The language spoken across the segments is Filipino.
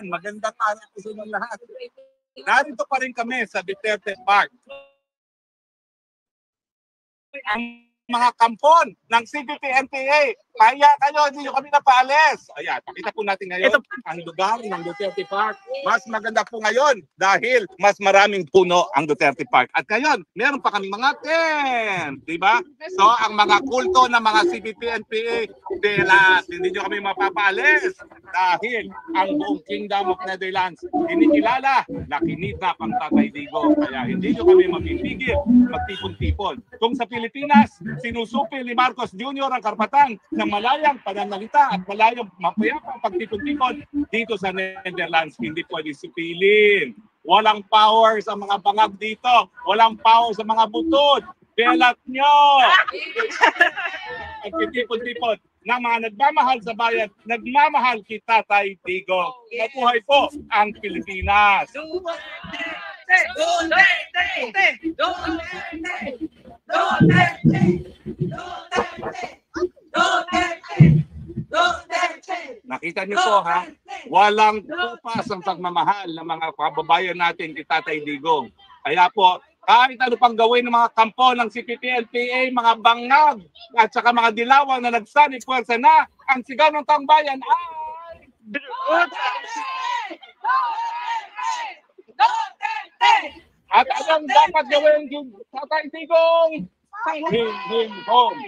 Magandang araw po sa inyong lahat. Narito pa rin kami sa Duterte Park. Ang mga kampon ng CBP-NPA, kaya kayo, hindi nyo kami napaalis. Ayan, pakita po natin ngayon ang lugar ng Duterte Park. Mas maganda po ngayon dahil mas maraming puno ang Duterte Park. At ngayon, meron pa kami mga tent, di ba? So, ang mga kulto ng mga CBP-NPA, hindi nyo kami mapapaalis dahil ang buong Kingdom of Netherlands kinikilala na kinidnap ang Tatay Digo. Kaya hindi nyo kami mapipigil magtipon-tipon. Kung sa Pilipinas, sinusupil ni Marcos Jr. ang karapatan ng malayang pananalita at malayang mapayapang pagtipon-tipon dito sa Netherlands. Hindi pwede sipilin. Walang power sa mga bangag dito. Walang power sa mga butod. Belat nyo! Pagtipon-tipon ng mga nagmamahal sa bayan, nagmamahal kay Tatay Digo. Mabuhay po ang Pilipinas! Nakita niyo po ha, walang kupas ang pagmamahal ng mga kababayan natin kay Tatay Digo. Kaya po, kahit ano pang gawin ng mga kampo ng CPP-NPA, mga bangag at saka mga dilawang na nagsanib puwersa na, ang sigaw ng taong bayan ay at anong dapat gawin yung Tatay Digong? Bring him home!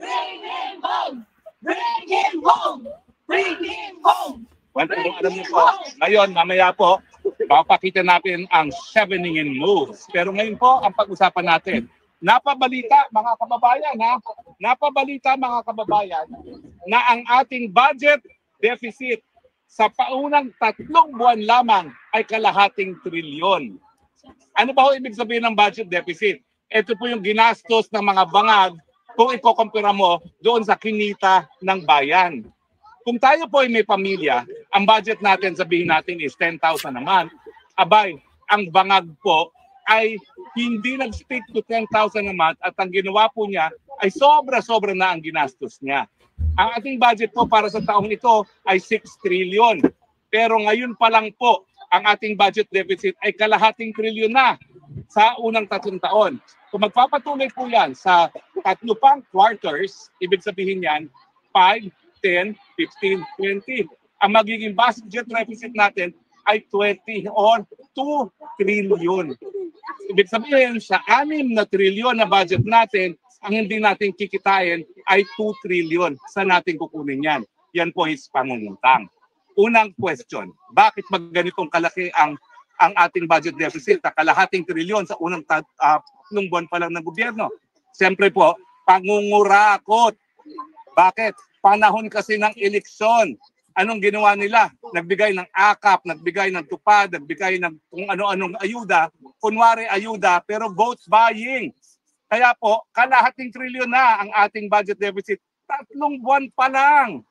Bring him home! Bring him home! Bring him home! Well, alam niyo po, ngayon, mamaya po, papakita natin ang 7-in moves. Pero ngayon po, ang pag-usapan natin, napabalita mga kababayan, napabalita mga kababayan, na ang ating budget deficit sa paunang 3 buwan lamang ay kalahating trilyon. Ano ba ho ibig sabihin ng budget deficit? Ito po yung ginastos ng mga bangag kung ikukumpira mo doon sa kinita ng bayan. Kung tayo po ay may pamilya, ang budget natin, sabihin natin is 10,000 naman. Abay, ang bangag po ay hindi nag-stick to 10,000 naman at ang ginawa po niya ay sobra-sobra na ang ginastos niya. Ang ating budget po para sa taong ito ay 6 trillion. Pero ngayon pa lang po, ang ating budget deficit ay kalahating trilyon na sa unang 3 taon. Kung magpapatuloy po yan sa 3 pang quarters, ibig sabihin yan, 5, 10, 15, 20. Ang magiging budget deficit natin ay 20 or 2 trillion. Ibig sabihin, sa 6 na trilyon na budget natin, ang hindi natin kikitain ay 2 trillion. Saan natin kukunin yan? Yan po is pangungutang. Unang question, bakit ganitong kalaki ang ating budget deficit na kalahating trilyon sa unang buwan pa lang ng gobyerno? Siyempre po, pangungurakot. Bakit? Panahon kasi ng eleksyon. Anong ginawa nila? Nagbigay ng akap, nagbigay ng tupad, nagbigay ng kung ano-anong ayuda. Kunwari ayuda, pero vote buying. Kaya po, kalahating trilyon na ang ating budget deficit. 3 buwan pa lang.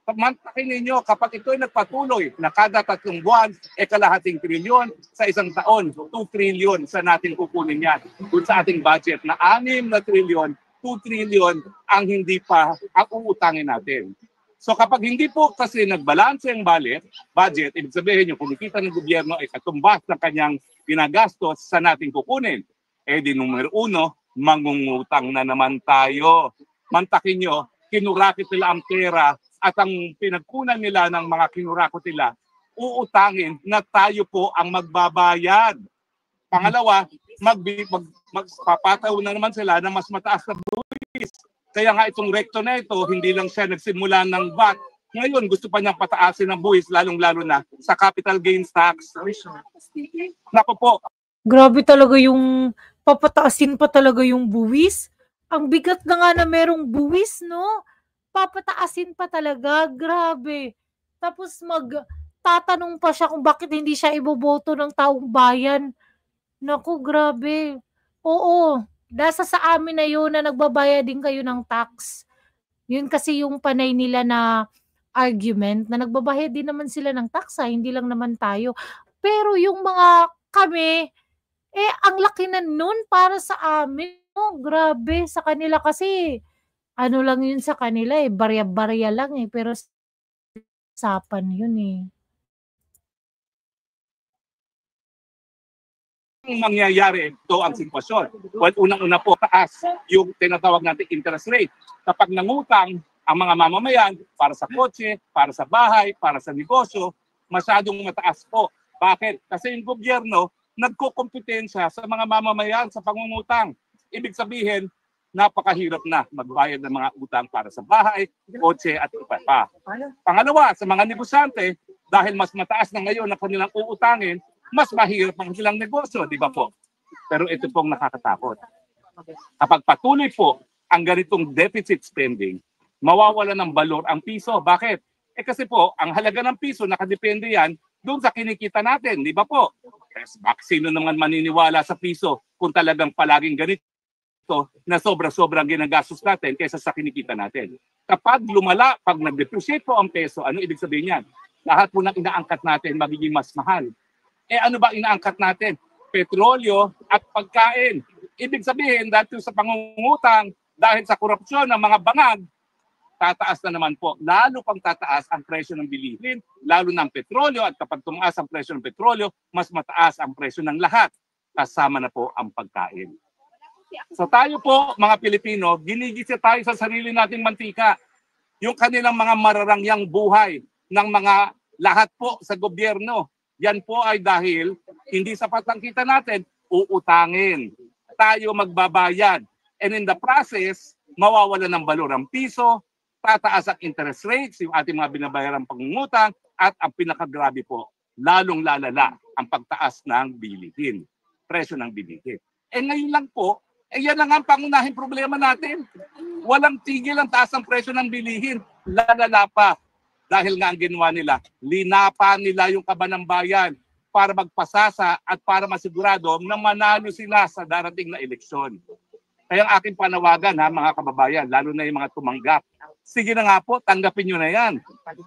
Mantakin ninyo, kapag ito ay nagpatuloy na kada 3 buwan, kalahating trilyon sa isang taon, 2 trilyon sa natin kukunin yan. Kung sa ating budget na 6 na trilyon, 2 trilyon ang hindi pa ang uutangin natin. So kapag hindi po kasi nagbalanse ang budget, ibig sabihin yung kumikita ng gobyerno ay katumbas ng kanyang ginagastos sa natin kukunin. Di numero 1, mangungutang na naman tayo. Mantakin nyo, kinurakit nila ang pera at ang pinagkunan nila ng mga kinurakot nila, uutangin na tayo po ang magbabayad. Pangalawa, magpapataw na naman sila ng mas mataas na buwis. Kaya nga itong rekto na ito, hindi lang siya nagsimula ng VAT. Ngayon, gusto pa niyang pataasin ng buwis, lalong-lalo na sa capital gains tax. Naku po. Grabe talaga yung papataasin pa talaga yung buwis. Ang bigat na nga na merong buwis, no? Papataasin pa talaga. Grabe. Tapos magtatanong pa siya kung bakit hindi siya iboboto ng taong bayan. Naku, grabe. Oo, nasa sa amin na yun na nagbabayad din kayo ng tax. Yun kasi yung panay nila na argument na nagbabayad din naman sila ng tax, hindi lang naman tayo. Pero yung mga kami, ang laki na nun para sa amin. Oh, grabe. Sa kanila kasi, ano lang yun sa kanila barya-barya lang pero usapan yun mangyayari ito ang sitwasyon. Well, unang-una po, taas yung tinatawag natin interest rate. Kapag nangutang ang mga mamamayan para sa kotse, para sa bahay, para sa negosyo, masyadong mataas po. Bakit? Kasi yung gobyerno nagkukompetensya sa mga mamamayan sa pangungutang. Ibig sabihin, napakahirap na magbayad ng mga utang para sa bahay, kotse at iba pa. Pangalawa, sa mga negosyante, dahil mas mataas na ngayon na kanilang uutangin, mas mahirap ang silang negosyo, di ba po? Pero ito pong nakakatakot. Kapag patuloy po ang ganitong deficit spending, mawawala ng balor ang piso. Bakit? Kasi po, ang halaga ng piso, nakadepende yan doon sa kinikita natin, di ba po? Sino naman maniniwala sa piso kung talagang palaging ganito na sobra-sobrang ginagastos natin kaysa sa kinikita natin. Kapag lumala, pag nag-depreciate po ang peso, ano ibig sabihin yan? Lahat po ng inaangkat natin magiging mas mahal. Ano ba inaangkat natin? Petrolyo at pagkain. Ibig sabihin, dahil sa pangungutang, dahil sa korupsyon ng mga bangag, tataas na naman po. Lalo pang tataas ang presyo ng bilihin, lalo ng petrolyo, at kapag tumaas ang presyo ng petrolyo, mas mataas ang presyo ng lahat. Kasama na po ang pagkain. So tayo po, mga Pilipino, ginigisa tayo sa sarili nating mantika. Yung kanilang mga mararangyang buhay ng mga lahat po sa gobyerno. Yan po ay dahil hindi sapat ang kita natin, uutangin. Tayo magbabayad. And in the process, mawawala ng balor ang piso, tataas ang interest rates, yung ating mga binabayarang pangungutang, at ang pinakagrabe po, lalong lalala ang pagtaas ng bilihin, presyo ng bilihin. Ngayon lang po, yan lang ang pangunahing problema natin. Walang tigil ang taas ng presyo ng bilihin, lalala pa. Dahil nga ang ginawa nila, linapa nila yung kaba ng bayan para magpasasa at para masigurado na manalo sila sa darating na eleksyon. Kaya ang aking panawagan, mga kababayan, lalo na yung mga tumanggap, sige na nga po, tanggapin nyo na yan.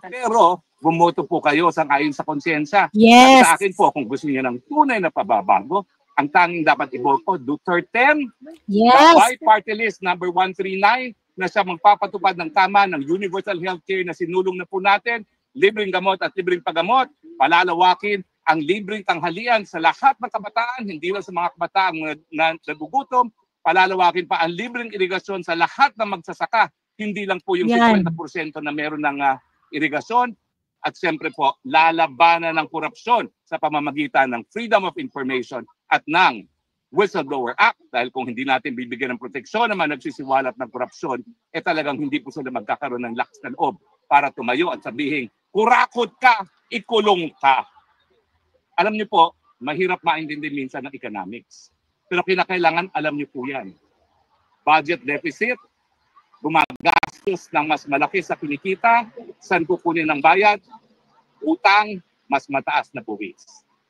Pero bumoto po kayo ayon sa konsyensya. Yes. Sa akin po, kung gusto niyo ng tunay na pababago, ang tanging dapat iboto, Duterte, Yes. by party list number 139, na siya magpapatupad ng tama ng universal healthcare na sinulong na po natin, libreng gamot at libreng paggamot, palalawakin ang libreng tanghalian sa lahat ng kabataan, hindi lang sa mga kabataan na nagugutom, palalawakin pa ang libreng irigasyon sa lahat ng magsasaka, hindi lang po yung 50% na meron ng irigasyon, at siyempre po, lalabanan ng korupsyon sa pamamagitan ng Freedom of Information at ng Whistleblower Act, dahil kung hindi natin bibigyan ng proteksyon naman nagsisiwalat ng korupsyon, talagang hindi po sila magkakaroon ng lakas ng loob para tumayo at sabihin, kurakot ka, ikulong ka. Alam niyo po, mahirap maintindihan minsan ng economics. Pero kinakailangan alam niyo po yan. Budget deficit, gumagastos ng mas malaki sa kinikita, saan kukunin ng bayad, utang, mas mataas na buwis.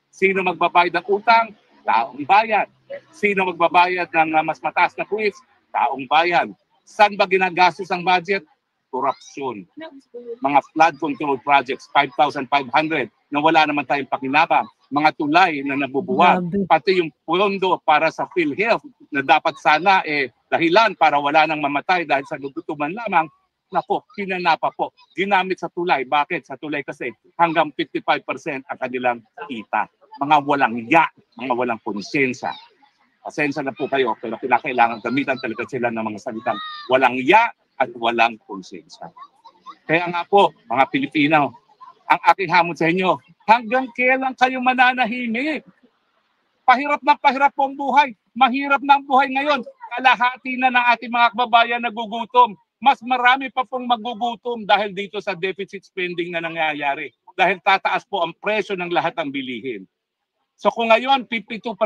Sino magbabayad ng utang? Taong bayan. Sino magbabayad ng mas mataas na buwis? Taong bayan. Saan ba ginagastos ang budget? Korupsyon. Mga flood control projects, 5,500 na wala naman tayong pakinabang. Mga tulay na nabubuwag. Pati yung pondo para sa PhilHealth na dapat sana dahilan para wala nang mamatay dahil sa gugutuman lamang. Nako, kinanapa po. Ginamit sa tulay. Bakit? Sa tulay kasi hanggang 55% ang kanilang kita. Mga walang mga walang konsensya. Pasensya na po kayo, pero kailangan gamitan talaga sila ng mga salitang walang at walang konsensya. Kaya nga po, mga Pilipino, ang aking hamon sa inyo, hanggang kailan kayo mananahimik? Pahirap po ang buhay. Mahirap na ang buhay ngayon. Kalahati na ng ating mga kababayan nagugutom. Mas marami pa pong magugutom dahil dito sa deficit spending na nangyayari. Dahil tataas po ang presyo ng lahat ng bilihin. So kung ngayon 52%,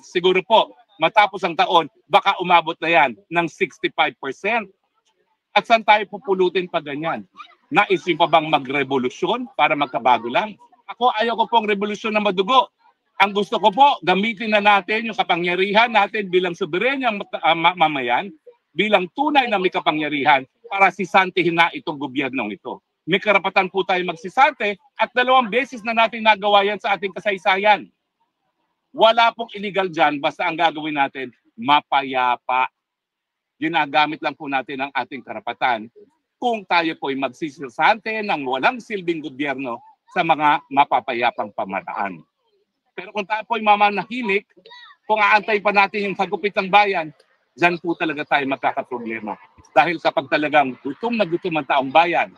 siguro po matapos ang taon, baka umabot na yan ng 65%. At saan tayo pupulutin pa ganyan? Nais nyo pa bang magrevolusyon para magkabago lang? Ako ayaw ko pong revolusyon na madugo. Ang gusto ko po, gamitin na natin yung kapangyarihan natin bilang soberenyang mamayan, bilang tunay na may kapangyarihan para sisantihin na itong gobyernong ito. May karapatan po tayo magsisante at 2 beses na natin nagawa yan sa ating kasaysayan. Wala pong illegal dyan, basta ang gagawin natin, mapayapa. Ginagamit lang po natin ang ating karapatan kung tayo po ay magsisisante ng walang silbing gobyerno sa mga mapapayapang pamataan. Pero kung tayo po ay mamanahimik, kung aantay pa natin yung hagupit ng bayan, dyan po talaga tayo magkakaproblema. Dahil kapag talagang gutom na gutom ang taong bayan,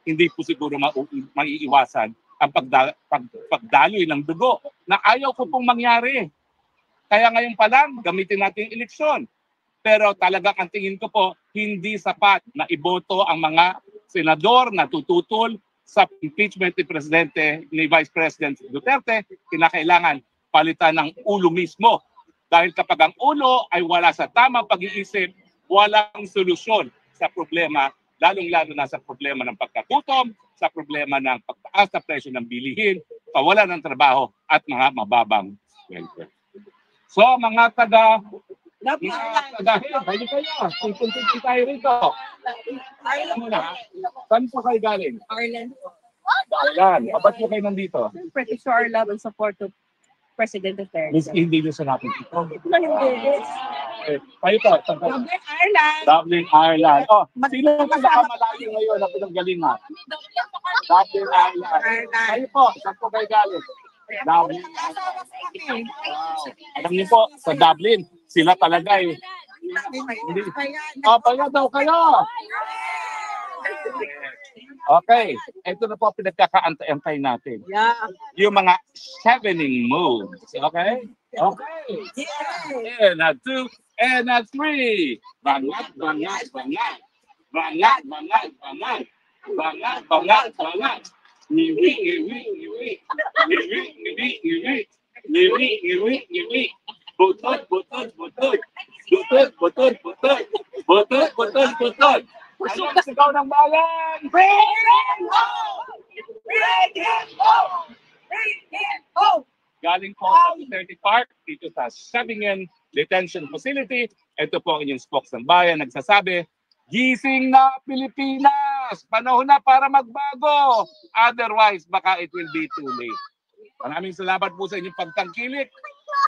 hindi po siguro maiiwasan ang pagdaloy ng dugo na ayaw ko pong mangyari. Kaya ngayon pa lang, gamitin natin yung eleksyon. Pero talagang ang tingin ko po, hindi sapat na iboto ang mga senador na tututol sa impeachment ni Presidente, ni Vice President Duterte. Kinakailangan palitan ng ulo mismo. Dahil kapag ang ulo ay wala sa tamang pag-iisip, walang solusyon sa problema, lalong-lalo na sa problema ng pagkagutom, sa problema ng pagtaas na presyo ng bilihin, kawalan ng trabaho at mga mababang sweldo. So mga taga-head, kayo, punti tayo rito. Saan po kayo galing? Ireland. Ireland. Ba't po kayo nandito? Siyempre, to show our love and support to President Duterte. Hindi nyo sa natin dito. Kayo po. Dublin, Ireland. Dublin, Ireland. Oh, sino ang pinakamalayo ngayon na pinanggalingan? Dublin, Ireland. Kayo po, saan po kayo galing? Dublin. Alam niyo po, sa Dublin, sila talaga eh. Paya daw kayo. Okay, ito na po pinagkakaantay natin. Yeah. Yung mga chevening moves. Okay? Okay. And a 2, and a 3. Bangat, bangat, bangat. Bangat, bangat, bangat. Bangat, bangat, bangat. Ngiwi, ngiwi, ngiwi. Ngiwi, ngiwi, ngiwi. Ngiwi, ngiwi, ngiwi. Butot, butot, butot. Butot, butot, butot. Butot, butot, butot. Ano ang sigaw ng bayan? Bring him home! Bring him home! Bring him home! Galing po sa Duterte Park, dito sa Sabingen Detention Facility. Ito po ang inyong spokesman ng bayan, nagsasabi, gising na Pilipinas! Panahon na para magbago! Otherwise, baka it will be too late. Maraming salamat po sa inyong pagtangkilik.